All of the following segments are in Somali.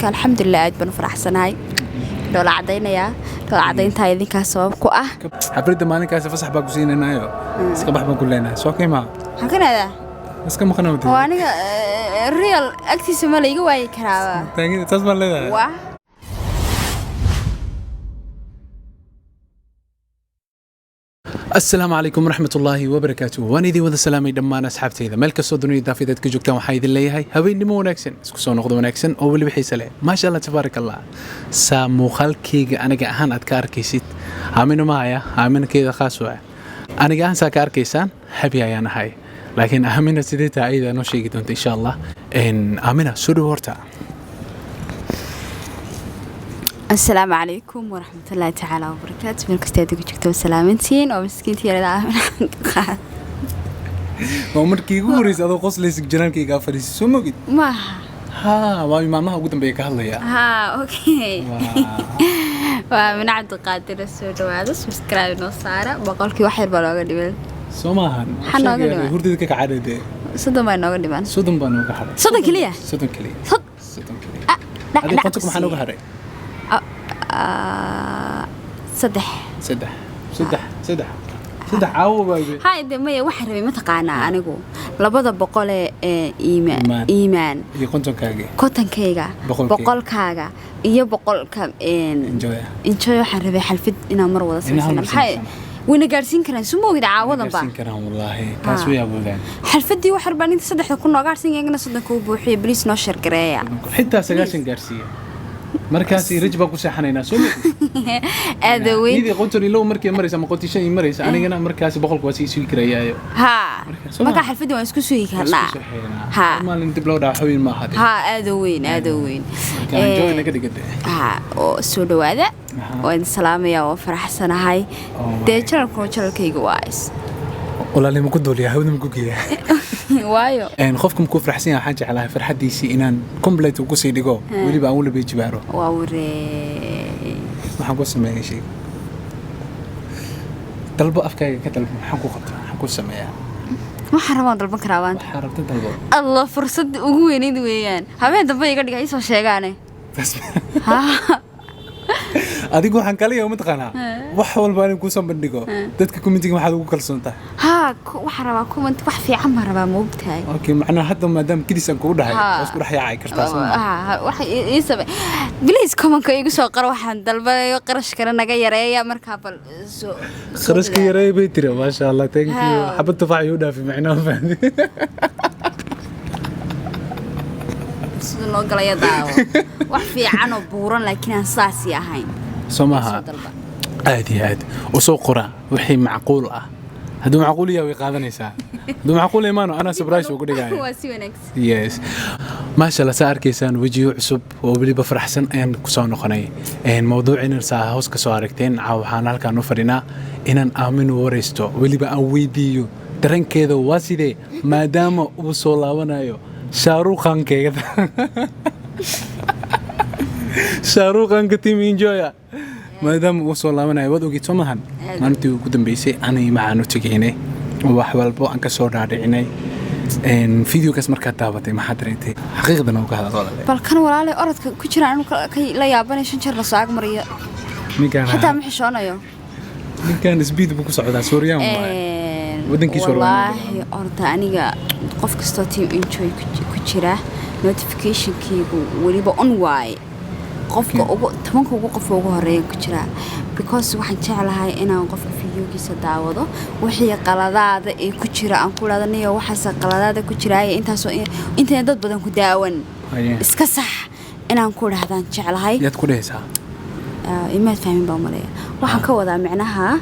marka alxamdulilah aad baan u faraxsanahay doola cadaynaya doola cadaynta idinka sabab ku ah xafladda maalinkaas fasax baa ku siinaynayo iska baxban ku leenahay soo qiima halkanada iska maqnaawday waa aniga real actiisa ma la iga waayi karaa taangida taas ma leedahay waa السلام عليكم ورحمة الله وبركاته وأنا ذي وذا سلامي دمان أصحابتي إذا ملك الصدني دافيدات كجوكتان وحايد اللي هاي هبين نمو ناكسن اسكسون نقضو ناكسن أو اللي بحيس عليه ما شاء الله تبارك الله سامو خالكي أنا قاهان أتكار كيسيت آمنوا معايا آمن كذا خاصوا أنا قاهان ساكار كيسان حبي أنا هاي لكن آمنة سيديتا أيضا نوشي قدونت إن شاء الله إن آمنة سودو ورتا السلام عليكم ورحمة الله تعالى وبركاته من كستيدك جكتوا سلامتين ومسكينتي يا رضا ومركي غوريس هذا قصليس جيرانكي غافريس سو موجد ما ها واي ماما ugu dambeeyay ka hadlaya اوكي ومن عبد القادر السوداء سبسكرايب نو سارة بقولكي واحد بلوغا ديبل سوماhan hurdida ka kacadade صدم baa nooga dhiman صدم baa nooga haray صدم kaliya صدم kaliya adi qontuku maxaa nooga haray صدح عاو بايبي هاي دمية واحد ربي ما تقانا أنا جو لبضة بقول إيمان كوتن كيجا بقول كاجا إيه بقول كم إنجوي واحد ربي حلفت إنا مرة ولا سنة هاي وين جالسين كنا سمو كده عوضا بقى جالسين كنا والله كاسوي أبو ذان حلفت دي واحد بني تصدق كنا جالسين يجنا صدق وبوحي بليس نشر قراية حتى سجاشين جالسين markaasi rajba ku saxanayna soo aadaweyn idii qontori loo markii maraysa ma qonti shan maraysa anigana markaasi boqolku waa sii kirayaayo ha marka xalfadii waan isku suugi karnaa ha maalin dib loo dhaxoyn ma ahad ha aadaweyn kan joogna ka digade ha oo soo dhawaada waan salaamaya oo faraxsanahay de channelkayga waas walaal ma ku dooliyaa hawada ma ku geeyaa waayo een qofkum ku farxsan yahay xaaj calaha farxadiisi inaan complete ugu sii dhigo waliba aan wala beejibaaro waa ware waxaan ku sameeyay shay dalbo afkayga ka dalbo waxaan ku qabtaa waxaan ku sameeyaa waxaan rabaa dalban karaa waan waxaan rabtaa dalbo allah fursad ugu weyneyd weeyaan habeen dambe iga dhigay soo sheegaane ha adigu waxaan kale iyo mataqaana wax walba aan ku soo bandhigo dadka community-ga maxaad ugu kalsoontaa ha waxa rabaa comment wax fiican ma rabaa ma ogtahay okay macna hadda maadaam kilisan ku dhahay isku dhaxyaacay kartaa soo ha waxa ii sabay please comment-ka igu soo qor waxaan dalbayo qarash kale naga yareeya marka bal soo qarashka yareey bay tiri ma sha Allah thank you xabad tufaax uu dhaafi macna faandi sidoo loo galaya daawo wax fiican oo buuran laakiin aan saasi ahayn somaha aad usoo qora wixii macquul ah haduu macquul yahay way qaadanaysaa haduu macquul imaano ana surprise ugu dhigayo waa si wanaagsan yes ma sha Allah saarkeysaan wajiyo cusub oo waliba faraxsan aan ku soo noqonay mawduucina saa hoos ka soo aragteen waxaan halkaan u fadhinaa inaan aamino wareysto waliba aan weydiiyo darankeeda waa sidee maadaama uu soo laabanayo شاروخ كذا شاروخ كتيم إنجويا ما دام وصل لنا يودو جيت سماهن ما أنتي قدام بيسي أنا مع نوتيجيني وحول بو أنك صور عيني إن فيديو كسمر كتابتي ما حد ريتي حقيقة أنا وكهذا طالع بل كان ولا لي أرد كشرا أنا كي لا يابني شنشر رصاق مريا حتى محشونا يوم من كان سبيد بكو سعودة سوريا ودنكي سوريا والله أرد أنا قف كستاتي إنشوي كشرا notification كيجو وليبا on why قف تمام كوجو قف وجوه الرئي كشرا because واحد شعلها أنا قف فيديو كيس دعوضه وحي قلادة كشرا أن كل هذا نيو وحس قلادة كشرا أنت ندد بدن كداون إسكسح أنا نقول هذا شعلها يا تقول إيه سا إما تفهمين بعمرية واحد كوضع معناها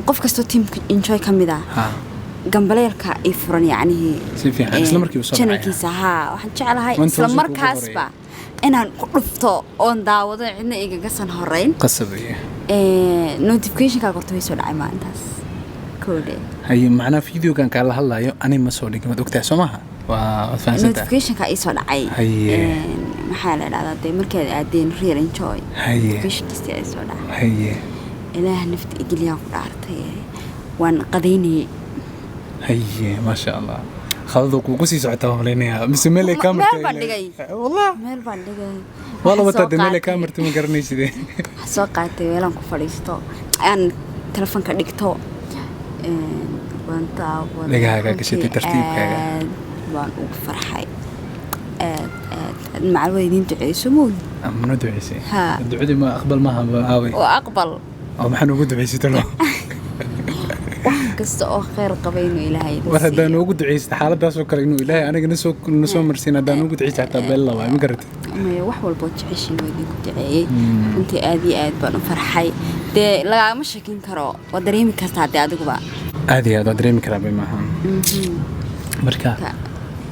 قف كستاتي إنشوي كم ذا جنبليرك يفرن يعني سيفي إسلام مركي وصل شنو كيسها واحد شعلها إسلام مركز با أنا قلفته أون داود عندنا إيجا قصن هرين قصبية notification كقرطه يسول عما أنتاس كودي هي معنا فيديو كان قال هلا يو أنا مسؤول كم دكتور سماها وفانسته notification كيسول عي هي محل هذا ده مركز عدين رير إنجوي هي notification كيسول عي هي إله نفت إجلي ياخد عرضه وان قديني هي ما شاء الله خلصوا كوكسي ساعتها ملينيها بس ملي كامل والله مال بعدين والله بتقدم لي كاميرا ما قرنيش دي soo qaatay weelan ku fadhiisto aan telefoonka dhigto لقاها كشتي ترتيبك waan ugu farxay macal weydiin duceyso mood منو دعيسي الدعودي ما أقبل معها بهاوي وأقبل أو ما حنو قد دعيسي تلو كست أو خير قبينه إلهي واحد دانو قد دعيسي حالة داسو كرينو إلهي أنا نسو مرسينا دانو قد دعيسي حتى بالله ما قررت ما وحول بوتش عشين ويدين كنت عيي أنت آدي بانو فرحي دي لا مش شكين كرو ودريمي كرتا دي أدوك بقى آدي ودريمي كرابي معها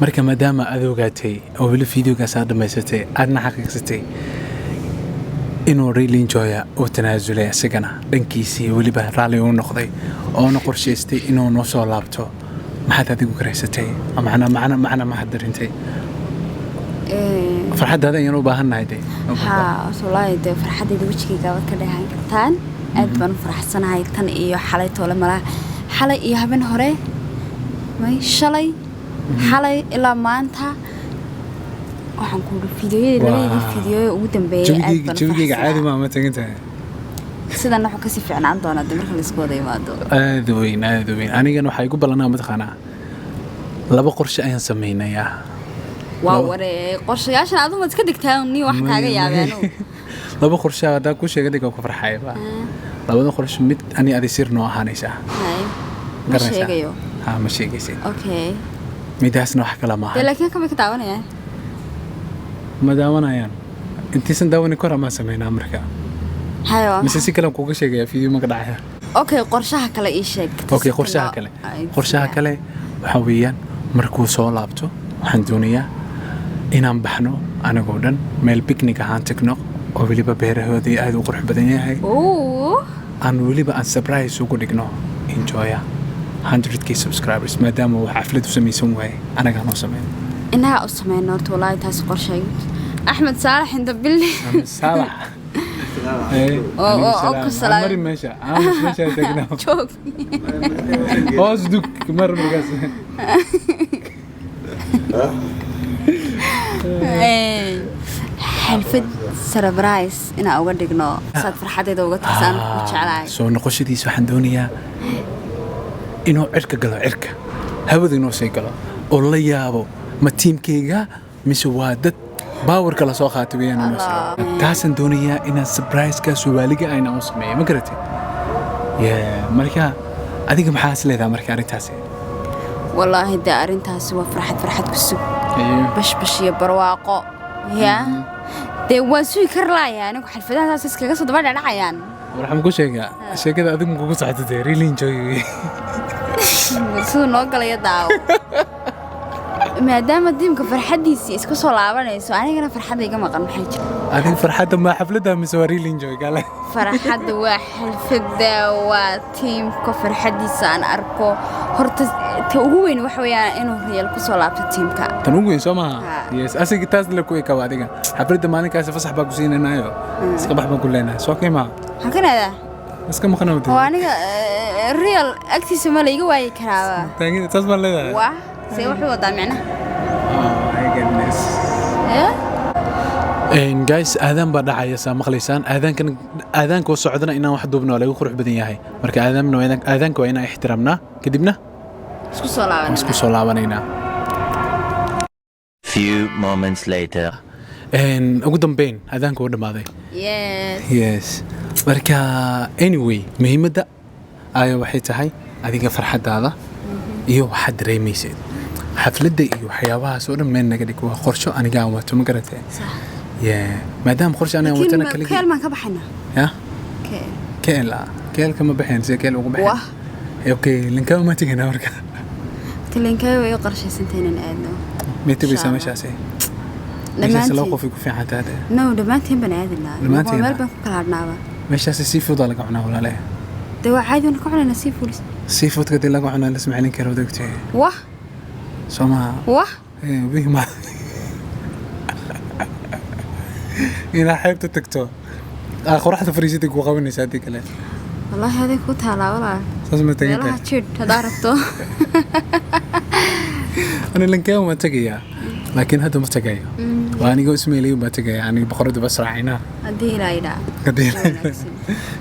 marka maadaama aad ogaatay oo weli videogaas aad dhamaysatay aadna xaqiiqsatay inuu really enjoya oo tanaasulay asagana dhankiisii weliba raalli u noqday oona qorshaystay inuu noo soo laabto maxaad adigu garaysatay macna ma hadarintay farxaddaada ayaan u baahannahay de wallaahi de farxaddayda wejigayga waad ka dheehan kartaan aad baan u faraxsanahay tan iyo xalay toole malaha xalay iyo habeen hore shalay xalay ilaa maanta waxaan ku fiidiyoyada labadii fiidiyo ugu dambeeyay jawiga caadi ma tagantahay sidan waxa ka si fiicnaan doona marka la isku wada yimaado aad weyn anigana waxa igu ballanaa madqana laba qorshe ayaan sameeynayaa waa waree qorshayaashan aad uma iska digtaan ni wax kaaga yaabeen laba qorshe aad ku sheegay diga ku farxayba labada qorshe mid ani adi sir noo ahaanaysa ma sheegayo ma sheegaysid okay midaasna wax kala maaha laakiin kama ka daawanayaan ma daawanayaan intiisan daawani kor ama sameynaa marka hayo mise si kale kuuga sheegaya video ma ka dhacaya okay qorshaha kale ii sheeg okay qorshaha kale waxa weeyaan markuu soo laabto waxaan doonayaa inaan baxno anagoo dhan meel picnic ahaan tagno oo weliba beerahoodii aad u qurux badan yahay aan weliba aan surprise ugu dhigno enjoya 100k subscribers maadaama wax xaflad u samaysan waay anaga noo sameyn inaha u sameeyno horta wallahi taas qorshay Ahmed Saalax inta billi Saalax oo ku salaam mari meesha tagna joog hoosduk mar markaas xalfad surprise ina uga dhigno saad farxadeeda uga tirsan ku jeclahay soo noqoshadiisa waxaan doonayaa inuu cirka galo cirka hawada inuu sii galo oo la yaabo ma tiimkayga mise waa dad باور كلا سو خاطي ويانا مثلا تاسن دنيا إن سبرايز كسواليجا أين أوصمي ما قرأتي يا مركا أديك محاسلة ذا مركا رنتاسي والله دا رنتاسي وفرحت كسب بش يبرواقو يا ده واسوي كرلا يعني وحلفها أساس كذا صدق بعد أنا عيان ورح نقول شيء كذا أديك مقول صحته ده ريلي إنجوي سو نوكل يداو maadaama diimka farxadiisi isku soo laabanayso anigana farxadayga maqan maxay jira adin farxada ma xaflada miswari linjoy gale farxada waa xalfada waa tiimka farxadiisa aan arko horta ta ugu weyn wax weeyaan inuu real ku soo laabto tiimka tan ugu weyn Soomaa yes asigi taas la ku ka waadiga xaflada maalinkaas fasax baa ku siinaynayo iska baxba ku leenahay soo qiima hakanada iska maqnawdi waa aniga real actiisa ma la iga waayi karaa taagin taas ma leedahay waa سيوحوا ضامعنا my goodness guys آذان بدعية سامخليسان آذان كو صعدنا إننا واحد دوبنا ولا يخرج بدنيا هاي مركا آذان كو إنا احترامنا كدبنا مسكو صلاة few moments later أقدم بين آذان كو ودم هذا yes مركا anyway مهمة دا آية وحيدة هاي هذيك فرحة هذا iyo waxa dareemaysid xafladda iyo waxyaabahaas oo dhan meel naga dhig waa qorsho aniga aan wato ma garatay صح maadaama qorsho aniga aan watana kaliya keel ma ka baxna ya keel kama baxeen si keel ugu baxeen okay linka ma tigana marka linka way qorshaysanteen in aadno meetii bay sameyshaasay meeshaas loo qof ku fiican taade no dhamaantiin baan aadnaa meel baan ku kala hadnaaba meeshaas si fudud laga cunaa walaalahay دوا عادي نكون سيفود سيفود كده لقوا عنا نسمع لين كرو دكتور واه سما واه بيه ما إلى حبت التكتو آخر واحدة فريزتك وقابلني ساعتك لا والله هذه كوتها لا ولا لازم تجي لا تشد هذا عرفته أنا لين كيوم ما تجي laakiin hadda ma tagayo waa aniga ismaaciil baa tagaya yani boqorada bas raacina haddii ilaa idhaa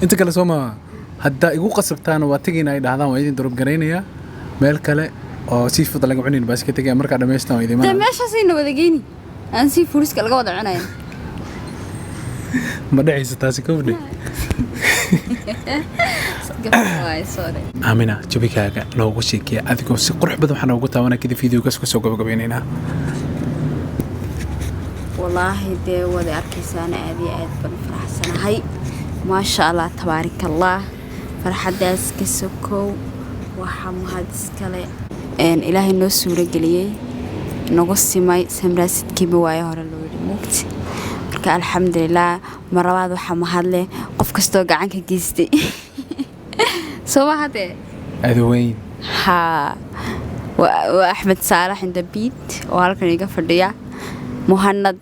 inta kale soo ma hadda igu qasabtaan waa tagayna ay dhahdaan waa idin durub garaynaya meel kale oo seafood laga cunin bas ka tagay marka dhameystaan idin ma meeshaas ina wada geeni aan seafoodska laga wada cunayn ma dhacaysa taasi ka wadhay Amina jabikaaga loogu sheekay adigoo si qurux badan waxaan ugu taabanaa kadib fiidiyogaas ku soo gabagabeynayna wallaahi dee wada arkaysaan aad iyo aad baan faraxsanahay maasha Allah tabaarakallah farxadaas ka sokow waxa mahad iskale ilaahay noo suura galiyay nagu simay samraasidkiiba waayo hore loo yiri mugti marka alxamdulillah marabaad waxa mahad leh qof kasto gacan ka geystay soo ma hadee adoweyn ha wa Ahmed Saalax inda beat oo halkan iga fadhiya muhanad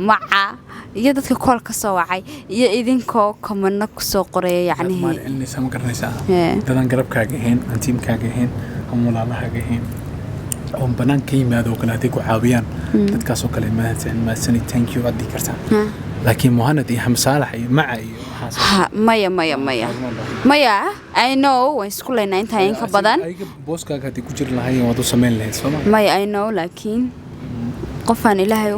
maca iyo dadka kool ka soo wacay iyo idinkoo comment ku soo qoray yani ma ilnisa ma garanaysaa dadan garabkaaga heen antiimkaaga heen amulaalahaaga heen oo banaanka yimaado kala haday ku caawiyaan dadkaas oo kale ma sani thank you adii kartaa laakiin muhanad iyo Ahmed Saalax iyo maca iyo maya I know way isku leeyahay inta in ka badan ay booskaaga hadii ku jir lahayn wad u sameyn lahayd Soomaa maya I know laakiin qofaan ilaahay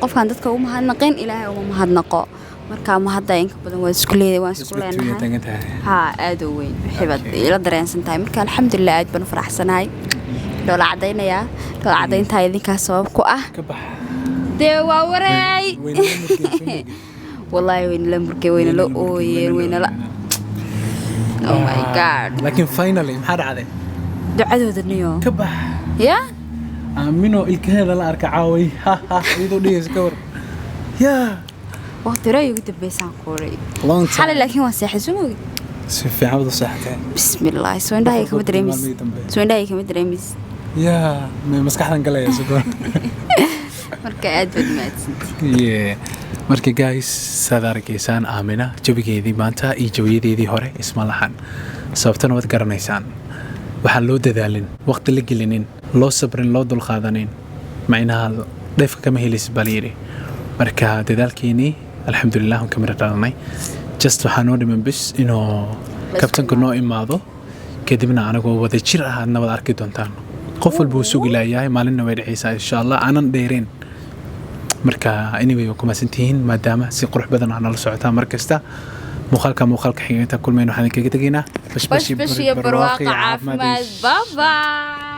qofkaan dadka u mahadnaqeen ilaahay uma mahadnaqo marka ma hadda in ka badan waa isku leeyahay waan isku leenahay ha aad u weyn xibad ila dareensan tahay marka alxamdulillah aad baan faraxsanahay doola cadaynta idinka sabab ku ah ka bax dee waa wareey wallahi weyn la murkay weyn la ooyee weyn la oh my god laakiin finally maxaa dhacday ducadooda niyo ka bax ya amino ilkaheeda la arka caaway idoo dhigays ka war ya waqti raayugu dambeysaan qoray long time xalay laakiin waa seexisumogi si fiican wada saxatay bismillah soo indhahay kama dareemis ya ma maskaxdan galaya soo marka aad baad maadsantii marka guys sadarkeysaan Amina jabigeedii maanta iyo jawiyadeedii hore isma lahan sababtana wad garanaysaan waxa loo dadaalin waqti la gelinin loo sabrin loo dul qaadanin macnaha dheefka kama helis baliiri marka dadaalkeeni alxamdulillah kamira dhalanay just waxaan oo dhiman bis inoo kabtanka noo imaado kadibna anagoo wada jir ah nabad arki doontaan qof walba sugi laayahay maalinna way dhixaysaa insha Allah aanan dheereen marka anyway kuma santiin maadaama si qurux badan aan la socotaa markasta muuqaalka xigeenta kulmayno waxaan kaga tageynaa bash barwaaqo caafimaad bye bye